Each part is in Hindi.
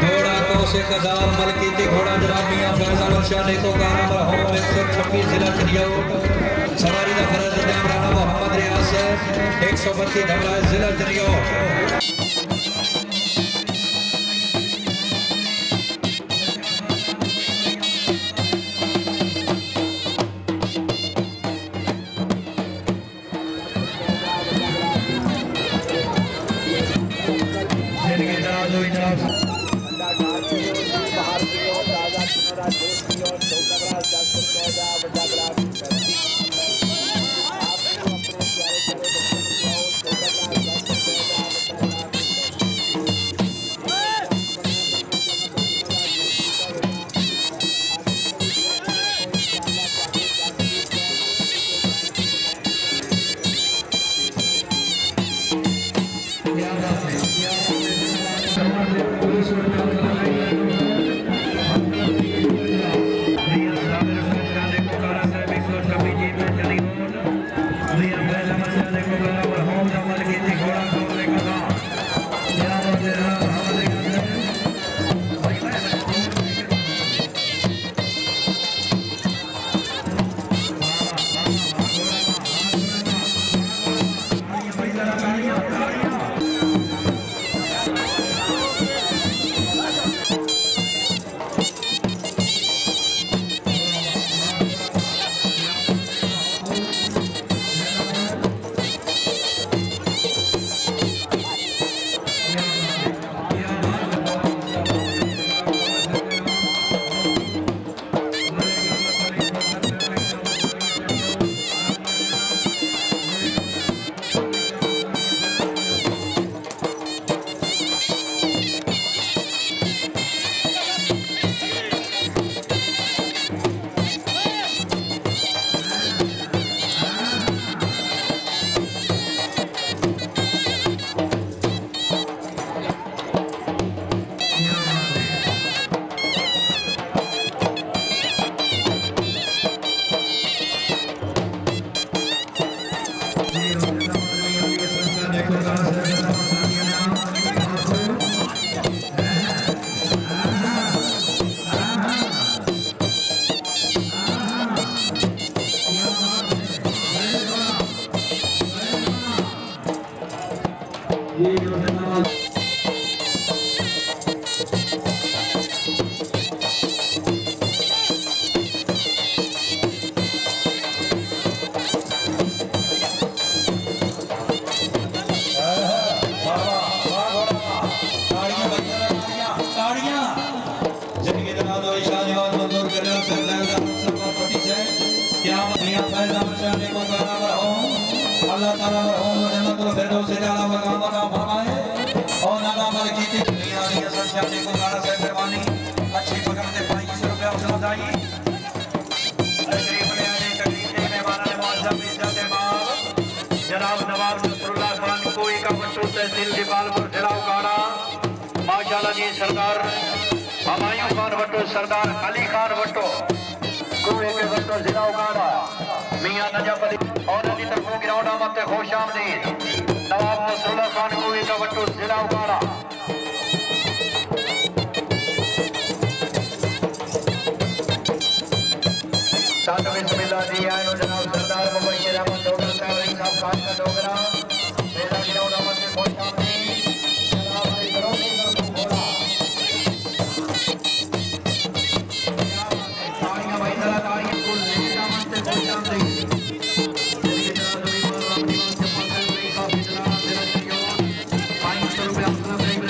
घोड़ा कौशिक हजार मलकीती घोड़ा जनाब मियां फैजल शाह नेको कारा होम 126 जिला चरियाउट सवारी का फरज इंजाम राणा मोहम्मद रियाज 132 धमरा जिला चरियाउट। अल्लाह ताला रहम जन्नतुल फिरदौस से आला मकाम अता फरमाए और नाना मलकीती दुनिया की असल शादी को गाना से मेहरबानी अच्छी पकड़ से 500 रुपया उसने बताई शरीफ ले आने तकलीफ ने मेहमान ने मुअज्जम इज्जत बाब जनाब नवाब नसरुल्लाह खान कोई का बट्टू तहसील दीपालपुर जिला उकाड़ा माशाल्लाह जी सरदार हमायूं खान बट्टू सरदार अली खान बट्टू कुएं के बट्टू जिला उकाड़ा मियां नजफ अली और अली तरफों गिरौड़ा मत खुश आमदीद नवाब नसरुल्लाह खान कुएं का बट्टू जिला उकाड़ा साथ में बिस्मिल्लाह जी आए जनाब सरदार मुबश्शिर अहमद डोगर साहब खान का डोगरा मेरा गिरौड़ा मत खुश आमदीद जनाब अली करोगी तरफों घोड़ा ताड़ियां भाई जरा ताड़ियां कुल मेरा मत खुश आमदीद रुपया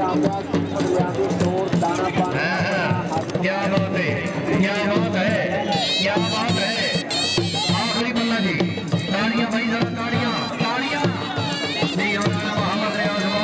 क्या बात है, क्या बात है, क्या बात है। आखिरी बल्ला जी, ताड़ियां भाई, जरा ताड़ियां, ताड़ियां नहीं हो रहा मोहम्मद रियाज को।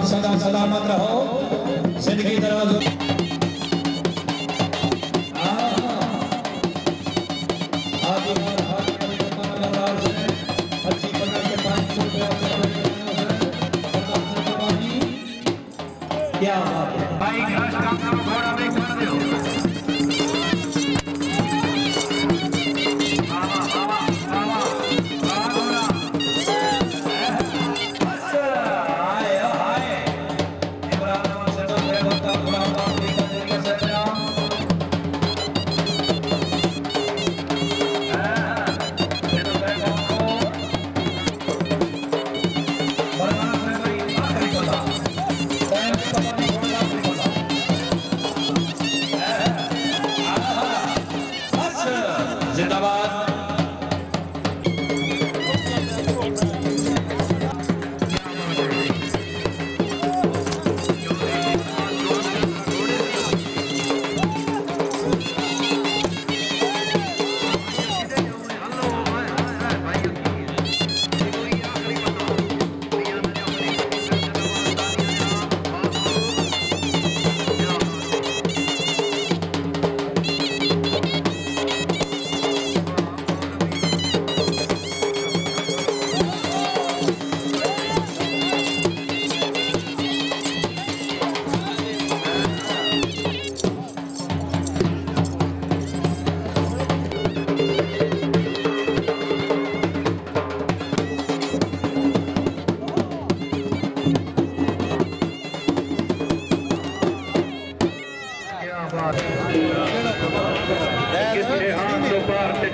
सदा सलामत रहो जिंदगी दराज क्या भाई काम करो घोड़ा में कर दो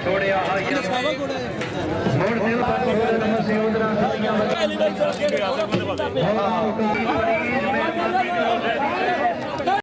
छोड़े